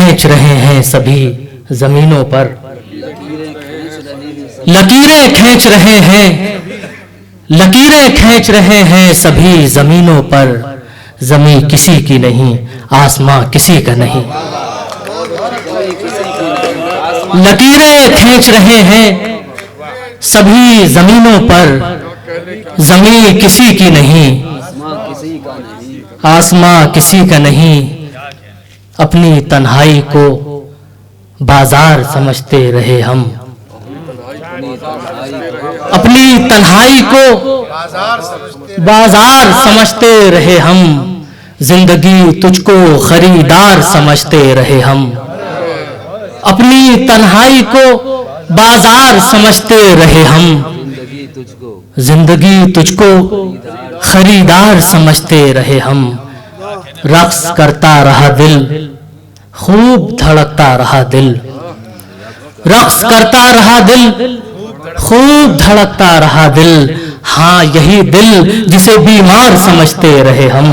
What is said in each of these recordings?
کھینچ رہے ہیں سبھی زمینوں پر، لکیریں کھینچ رہے ہیں، لکیریں کھینچ رہے ہیں سبھی زمینوں پر، زمین کسی کی نہیں، آسماں کسی کا نہیں، لکیریں کھینچ رہے ہیں سبھی زمینوں پر، زمین کسی کی نہیں، آسماں کسی کا نہیں، اپنی تنہائی کو بازار سمجھتے رہے ہم، اپنی تنہائی کو بازار سمجھتے رہے ہم، زندگی تجھ کو خریدار سمجھتے رہے ہم، اپنی تنہائی کو بازار سمجھتے رہے ہم، زندگی تجھ کو خریدار سمجھتے رہے ہم، رقص کرتا رہا دل، خوب دھڑکتا رہا دل، رقص کرتا رہا دل، خوب دھڑکتا رہا دل، ہاں یہی دل جسے بیمار سمجھتے رہے ہم،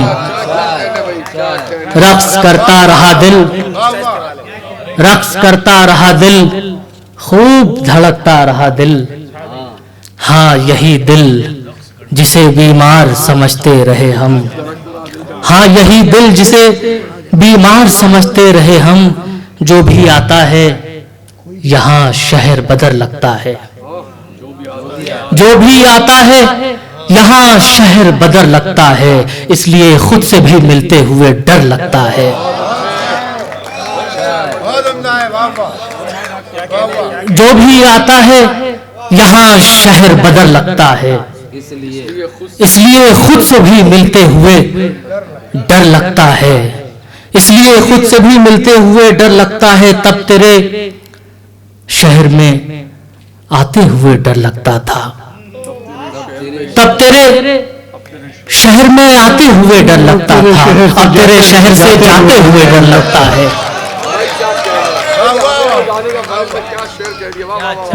رقص کرتا رہا دل، رقص کرتا رہا دل، خوب دھڑکتا رہا دل، ہاں یہی دل جسے بیمار سمجھتے رہے ہم، ہاں یہی دل جسے بیمار سمجھتے رہے ہم، جو بھی آتا ہے یہاں شہر بدر لگتا ہے، جو بھی آتا ہے یہاں شہر بدر لگتا ہے، اس لیے خود سے بھی ملتے ہوئے ڈر لگتا ہے، جو بھی آتا ہے یہاں شہر بدر لگتا ہے، اس لیے خود سے بھی ملتے ہوئے ڈر لگتا ہے، اس لیے خود سے بھی ملتے ہوئے ڈر لگتا ہے، تب تیرے شہر میں آتے ہوئے ڈر لگتا تھا، تب تیرے شہر میں آتے ہوئے ڈر لگتا تھا، اب تیرے شہر سے جاتے ہوئے ڈر لگتا ہے،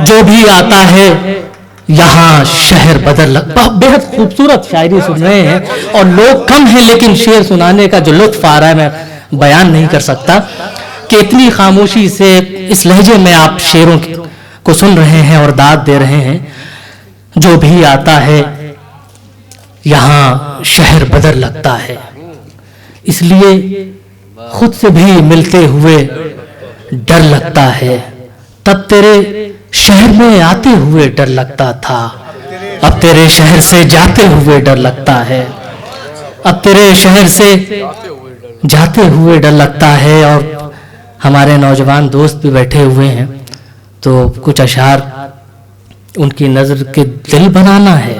جو بھی آتا ہے یہاں شہر بدر لگتا ہے۔ بہت خوبصورت شاعری سن رہے ہیں اور لوگ کم ہیں، لیکن شعر سنانے کا جو لطف آ رہا ہے میں بیان نہیں کر سکتا کہ اتنی خاموشی سے اس لہجے میں آپ شعروں کو سن رہے ہیں اور داد دے رہے ہیں، جو بھی آتا ہے یہاں شہر بدر لگتا ہے، اس لیے خود سے بھی ملتے ہوئے ڈر لگتا ہے، تب تیرے شہر میں آتے ہوئے ڈر لگتا تھا، اب تیرے شہر سے جاتے ہوئے ڈر لگتا ہے، اب تیرے شہر سے جاتے ہوئے ڈر لگتا ہے۔ اور ہمارے نوجوان دوست بھی بیٹھے ہوئے ہیں تو کچھ اشعار ان کی نظر کے دل بنانا ہے،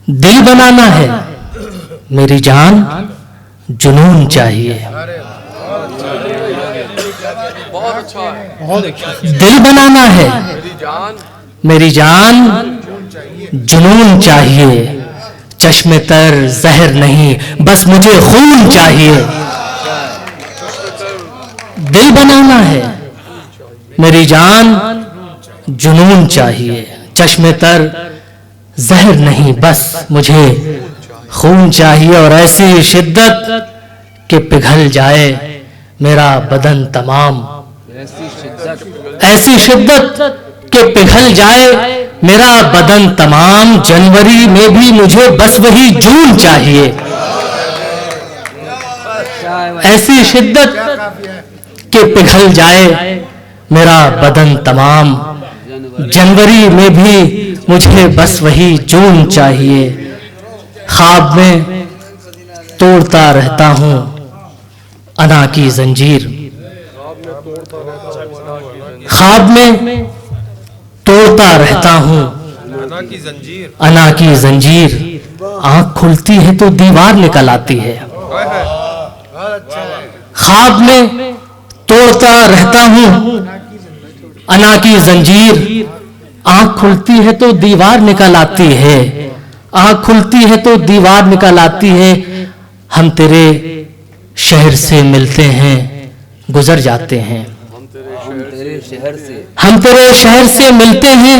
دل بنانا ہے، میری جان جنون چاہیے، دل بنانا ہے، میری جان جنون چاہیے، چشم تر زہر نہیں بس مجھے خون چاہیے، دل بنانا ہے، میری جان جنون چاہیے، چشم تر زہر نہیں بس مجھے خون چاہیے، اور ایسی شدت کہ پگھل جائے میرا بدن تمام، ایسی شدت کہ پگھل جائے میرا بدن تمام، جنوری میں بھی مجھے بس وہی جون چاہیے، ایسی شدت کہ پگھل جائے میرا بدن تمام، جنوری میں بھی مجھے بس وہی جون چاہیے، خواب میں توڑتا رہتا ہوں انا کی زنجیر، خواب میں توڑتا رہتا ہوں انا کی زنجیر، آنکھ کھلتی ہے تو دیوار نکل آتی ہے، خواب میں توڑتا رہتا ہوں انا کی زنجیر، آنکھ کھلتی ہے تو دیوار نکل آتی ہے، آنکھ کھلتی ہے تو دیوار نکل آتی ہے، ہم تیرے شہر سے ملتے ہیں گزر جاتے ہیں، ہم تیرے شہر سے ملتے ہیں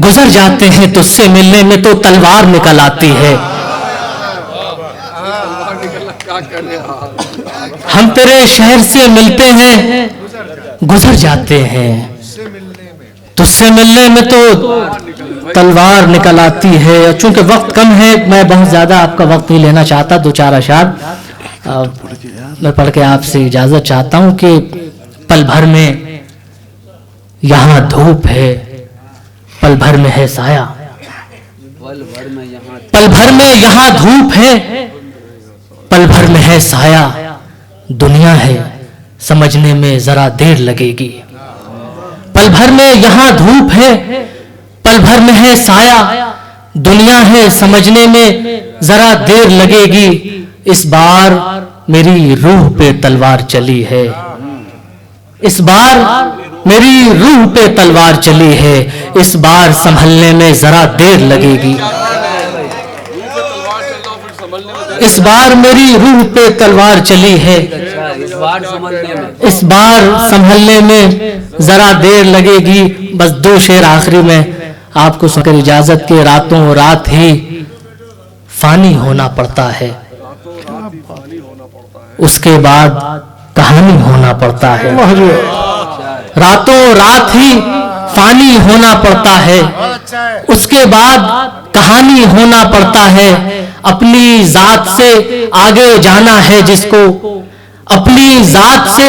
گزر جاتے ہیں، تجھ سے ملنے میں تو تلوار نکل آتی ہے، ہم تیرے شہر سے ملتے ہیں گزر جاتے ہیں، تجھ سے ملنے میں تو تلوار نکل آتی ہے. چونکہ وقت کم ہے میں بہت زیادہ آپ کا وقت نہیں لینا چاہتا، دو چار اشعار میں پڑھ کے آپ سے اجازت چاہتا ہوں کہ پل بھر میں یہاں دھوپ ہے، پل بھر میں ہے سایہ، پل بھر میں یہاں دھوپ ہے، پل بھر میں ہے سایہ، دنیا ہے سمجھنے میں ذرا دیر لگے گی. پل بھر میں یہاں دھوپ ہے، پل بھر میں ہے سایہ، دنیا ہے سمجھنے میں ذرا دیر لگے گی. اس بار میری روح پہ تلوار چلی ہے، اس بار میری روح پہ تلوار چلی ہے، اس بار سنبھلنے میں ذرا دیر لگے گی. اس بار میری روح پہ تلوار چلی ہے، اس بار سنبھلنے میں ذرا دیر لگے گی. بس دو شعر آخری میں آپ کو سن کر اجازت کے راتوں رات ہی فانی ہونا پڑتا ہے، اس کے بعد کہانی ہونا پڑتا ہے. راتوں رات ہی فانی ہونا پڑتا ہے، اس کے بعد کہانی ہونا پڑتا ہے. اپنی ذات سے آگے جانا ہے جس کو، اپنی ذات سے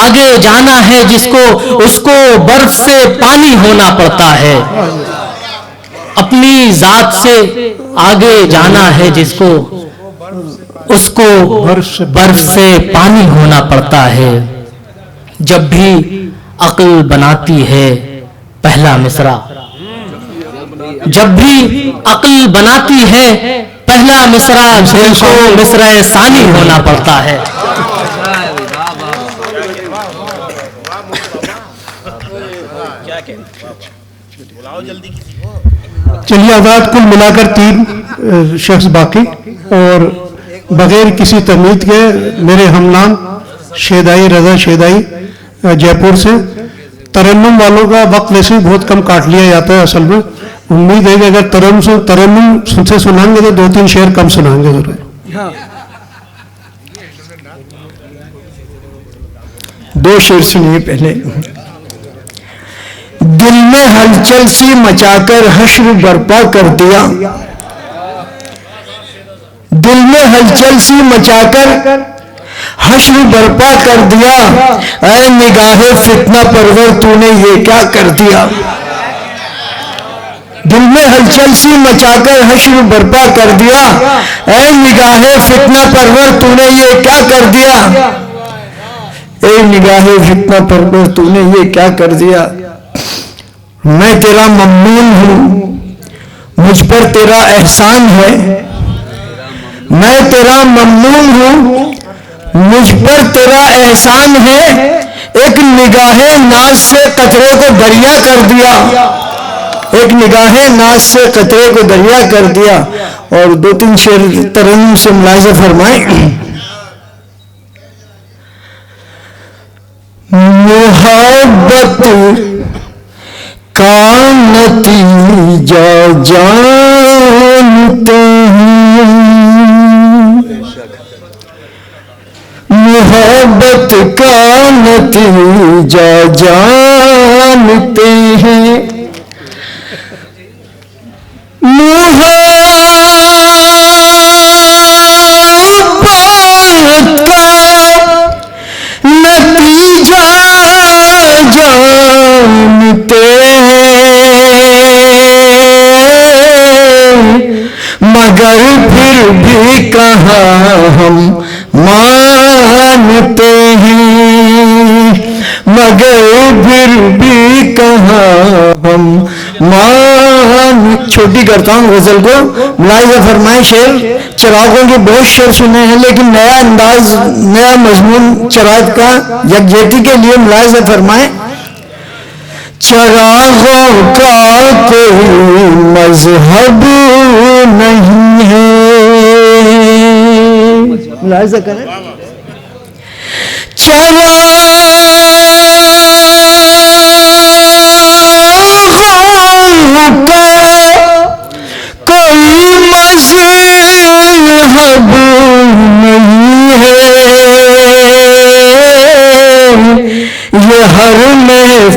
آگے جانا ہے جس کو، اس کو برف سے پانی ہونا پڑتا ہے. اپنی ذات سے آگے جانا ہے جس کو، اس کو برف سے پانی ہونا پڑتا ہے. جب بھی عقل بناتی ہے پہلا مصرع، جب بھی عقل بناتی ہے پہلا مصرع، دل کو مصرع ثانی ہونا پڑتا ہے. چلیے آزاد کل ملا کر 3 شخص باقی، اور بغیر کسی تمہید کے میرے ہم نام شیدائی رضا شیدائی جے پور سے. ترنم والوں کا وقت ویسے ہی بہت کم کاٹ لیا جاتا ہے. اصل میں امید ہے کہ اگر ترنم سے سنائیں گے تو 2-3 شعر کم سنائیں گے ضرور. 2 شعر سنیے پہلے. دل میں ہلچل سی مچا کر حشر برپا کر دیا، دل میں ہلچل سی مچا کر حشر برپا کر دیا، اے نگاہ فتنہ پرور تو نے یہ کیا کر دیا. دل میں ہلچل سی مچا کر حشر برپا کر دیا، اے نگاہ فتنہ پرور تو نے یہ کیا کر دیا. اے نگاہ فتنہ پرور تو نے یہ کیا کر دیا. میں تیرا ممنون ہوں، مجھ پر تیرا احسان ہے. میں تیرا ممنون ہوں، مجھ پر تیرا احسان ہے. ایک نگاہ ناز سے قطرے کو دریا کر دیا، ایک نگاہ ناز سے قطرے کو دریا کر دیا. اور 2-3 شعر ترنم سے ملاحظہ فرمائیں. محبت کا نتیجہ جانتے ہیں، محبت کا نتیجہ جانتے ہیں. محبت کا نتیجہ جانتے مگر پھر بھی کہاں ہم مانتے ہیں، مگر پھر بھی کہاں ہم چھوٹی کرتا ہوں غزل کو، ملاحظہ فرمائیں. شعر چراغوں کے بہت شعر سنے ہیں لیکن نیا انداز، نیا مضمون چراغ کا یکجہتی کے لیے ملاحظہ فرمائیں. چراغوں کا کوئی مذہب نہیں ہے، ملاحظہ کریں. کوئی مذہب نہیں ہے،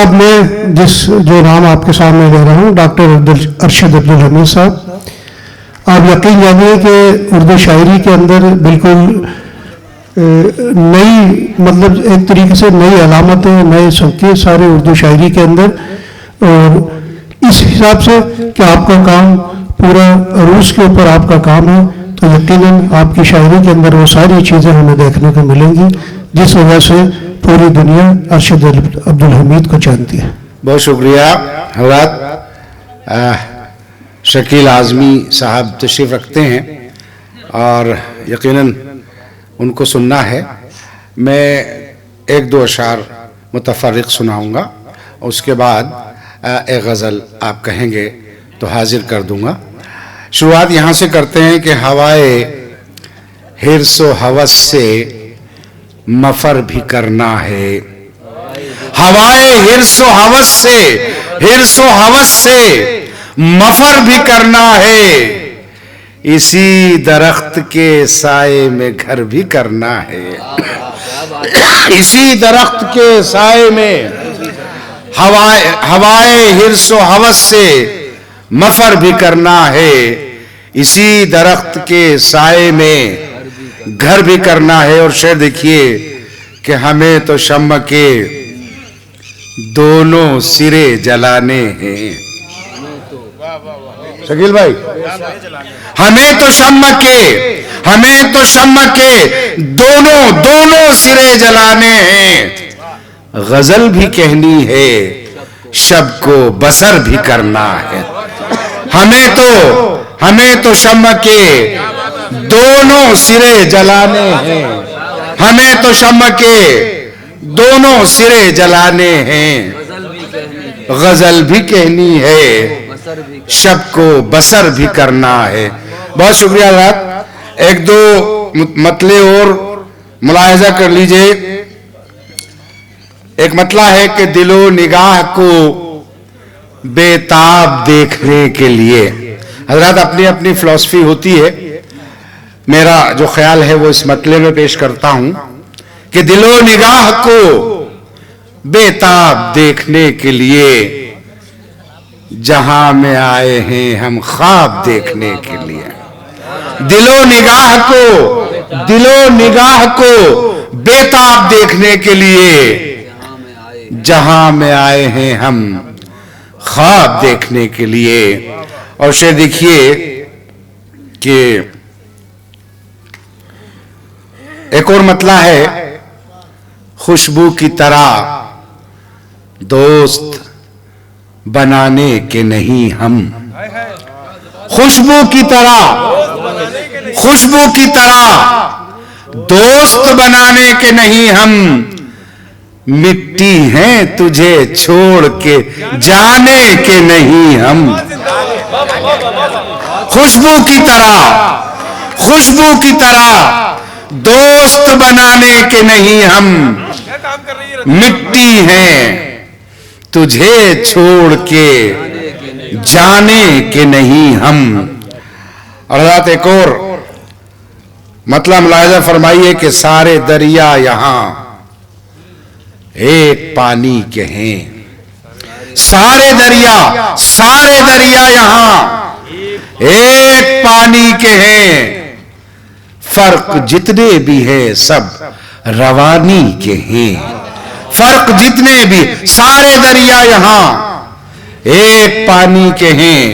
اب میں جو نام آپ کے سامنے لے رہا ہوں، ڈاکٹر ارشد عبدالحمید صاحب، آپ یقین جانیے کہ اردو شاعری کے اندر بالکل نئی، مطلب ایک طریقے سے نئی علامتیں، نئے سبقے سارے اردو شاعری کے اندر، اور اس حساب سے کہ آپ کا کام پورا عروض کے اوپر آپ کا کام ہے، تو یقیناً آپ کی شاعری کے اندر وہ ساری چیزیں ہمیں دیکھنے کو ملیں گی جس وجہ سے پوری دنیا ارشد عبدالحمید کو جانتی ہے۔ بہت شکریہ حضرات۔ شکیل اعظمی صاحب تشریف رکھتے ہیں اور یقیناً ان کو سننا ہے۔ میں ایک دو اشعار متفرق سناؤں گا، اس کے بعد ایک غزل آپ کہیں گے تو حاضر کر دوں گا۔ شروعات یہاں سے کرتے ہیں کہ ہوائے حرص و ہوس سے مفر بھی کرنا ہے، ہوائے حرص و ہوس سے، حرص و ہوس سے مفر بھی کرنا ہے، اسی درخت کے سائے میں گھر بھی کرنا ہے، اسی درخت کے سائے میں ہوائے حرص و ہوس سے مفر بھی کرنا ہے، اسی درخت کے سائے میں گھر بھی کرنا ہے۔ اور شعر دیکھیے کہ ہمیں تو شمع کے دونوں سرے جلانے ہیں، شکیل بھائی، ہمیں تو شمع کے دونوں سرے جلانے ہیں، غزل بھی کہنی ہے، شب کو بسر بھی کرنا ہے، ہمیں تو شمع کے دونوں سرے جلانے ہیں، ہمیں تو شمع کے دونوں سرے جلانے ہیں، غزل بھی کہنی ہے، شب کو بسر بھی کرنا ہے۔ بہت شکریہ حضرات۔ ایک دو مطلع اور ملاحظہ کر لیجئے۔ ایک مطلع ہے کہ دل و نگاہ کو بے تاب دیکھنے کے لیے، حضرات اپنی اپنی فلسفی ہوتی ہے، میرا جو خیال ہے وہ اس مطلع میں پیش کرتا ہوں کہ دل و نگاہ کو بے تاب دیکھنے کے لیے جہاں میں آئے ہیں ہم خواب دیکھنے کے لیے، دل و نگاہ کو بے تاب دیکھنے کے لیے جہاں میں آئے ہیں ہم خواب دیکھنے کے لیے۔ اور شعر دیکھیے کہ ایک اور مطلع ہے، خوشبو کی طرح دوست بنانے کے نہیں ہم، خوشبو کی طرح دوست بنانے کے نہیں ہم، مٹی ہیں تجھے چھوڑ کے جانے کے نہیں ہم، خوشبو کی طرح دوست بنانے کے نہیں ہم، مٹی ہیں تجھے چھوڑ کے جانے کے نہیں ہم۔ اور حضرات ایک اور مطلب ملاحظہ فرمائیے کہ سارے دریا یہاں ایک پانی کے ہیں، سارے دریا یہاں ایک پانی کے ہیں، فرق جتنے بھی ہیں سب روانی کے ہیں، فرق جتنے بھی، سارے دریا یہاں ایک پانی کے ہیں،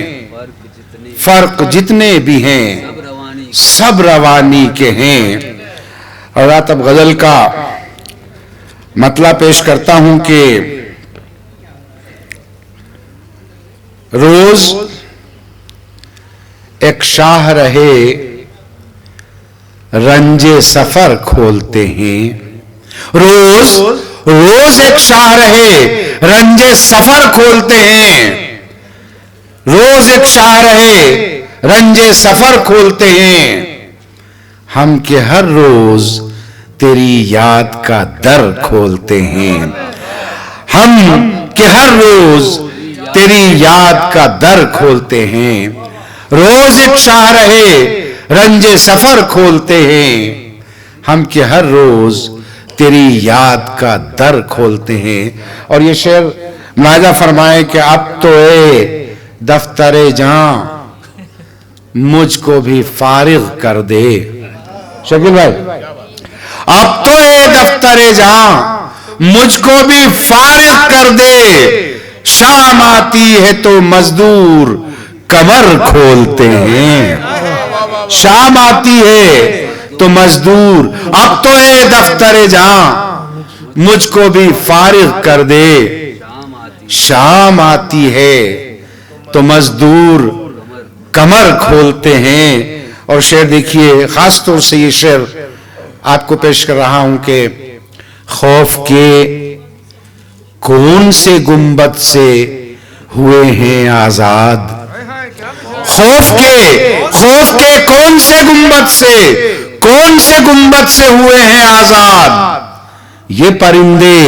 فرق جتنے بھی ہیں سب روانی کے ہیں۔ اور رات اب غزل کا مطلب پیش کرتا ہوں کہ روز ایک شاہ رہے رنج سفر کھولتے ہیں، روز ایک شاہ رہے رنج سفر کھولتے ہیں، روز ایک شاہ رہے رنج سفر کھولتے ہیں، ہم کہ ہر روز تیری یاد کا در کھولتے ہیں، ہم کہ ہر روز تیری یاد کا در کھولتے ہیں، روز ایک شاہ رہے رنج سفر کھولتے ہیں، ہم کہ ہر روز تیری یاد کا در کھولتے ہیں. اور یہ شعر ملاحظہ فرمائے کہ اب تو اے دفتر جہاں مجھ کو بھی فارغ کر دے. شکیل بھائی, اب تو اے دفتر جہاں مجھ کو بھی فارغ کر دے. شام آتی ہے تو مزدور کمر کھولتے ہیں. شام آتی ہے تو مزدور, اب تو اے دفتر جہاں مجھ کو بھی فارغ کر دے. شام آتی ہے تو مزدور کمر کھولتے ہیں. اور شعر دیکھیے, خاص طور سے یہ شعر آپ کو پیش کر رہا ہوں کہ خوف کے کون سے گنبد سے ہوئے ہیں آزاد. خوف کے کون سے گنبد سے ہوئے ہیں آزاد. یہ پرندے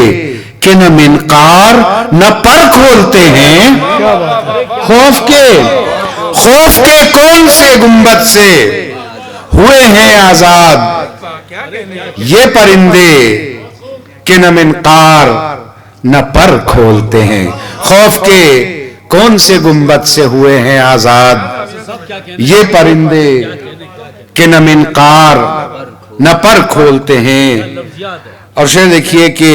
کہ نہ منقار نہ پر کھولتے ہیں. خوف کے کون سے گنبد سے ہوئے ہیں آزاد. یہ پرندے کہ نہ منقار نہ پر کھولتے ہیں. خوف کے کون سے گنبد سے ہوئے ہیں آزاد. یہ پرندے کہ نہ منقار نہ پر کھولتے ہیں. اور شعر دیکھیے کہ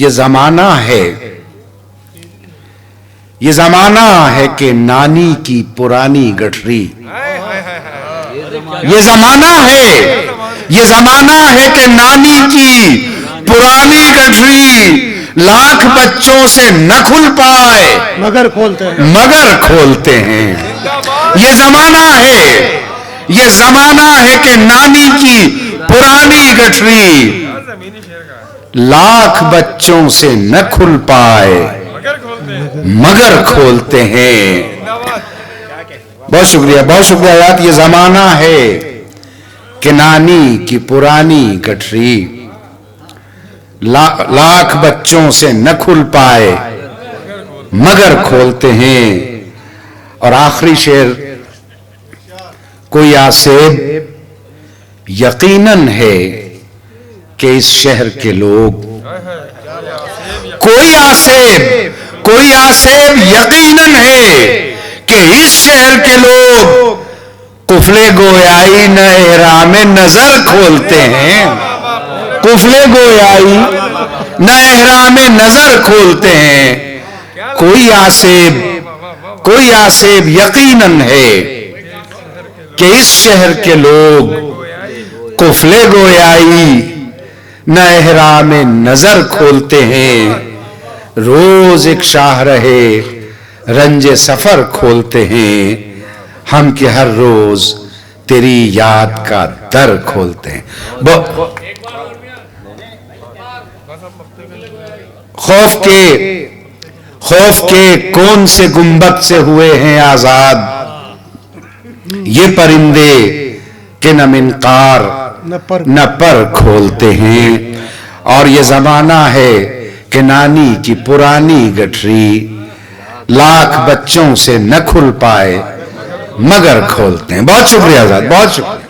یہ زمانہ ہے کہ نانی کی پرانی گٹھری. یہ زمانہ ہے کہ نانی کی پرانی گٹھری لاکھ بچوں سے نہ کھل پائے مگر کھولتے ہیں. یہ زمانہ ہے کہ نانی کی پرانی گٹھری لاکھ بچوں سے نہ کھل پائے مگر کھولتے ہیں. بہت شکریہ یاد. یہ زمانہ ہے کہ نانی کی پرانی گٹھری لاکھ بچوں سے نہ کھل پائے مگر کھولتے ہیں. اور آخری شعر, کوئی آسیب یقیناً ہے کہ اس شہر کے لوگ, کوئی آسیب یقیناً ہے کہ اس شہر کے لوگ قفل گویائی نہ احرام نظر کھولتے ہیں. قفل گویائی نہ احرام نظر کھولتے ہیں. کوئی آسیب یقیناً ہے کہ اس شہر کے لوگ قفل گویائی نہ احرام نظر کھولتے ہیں. روز ایک شاہ رہے رنج سفر کھولتے ہیں. ہم کہ ہر روز تیری یاد کا در کھولتے ہیں. خوف کے کون سے گنبد سے ہوئے ہیں آزاد. یہ پرندے کہ نہ منقار نہ پر کھولتے ہیں. اور یہ زمانہ ہے کہ نانی کی پرانی گٹھری لاکھ بچوں سے نہ کھل پائے مگر کھولتے ہیں. بہت شکریہ آزاد, بہت شکریہ.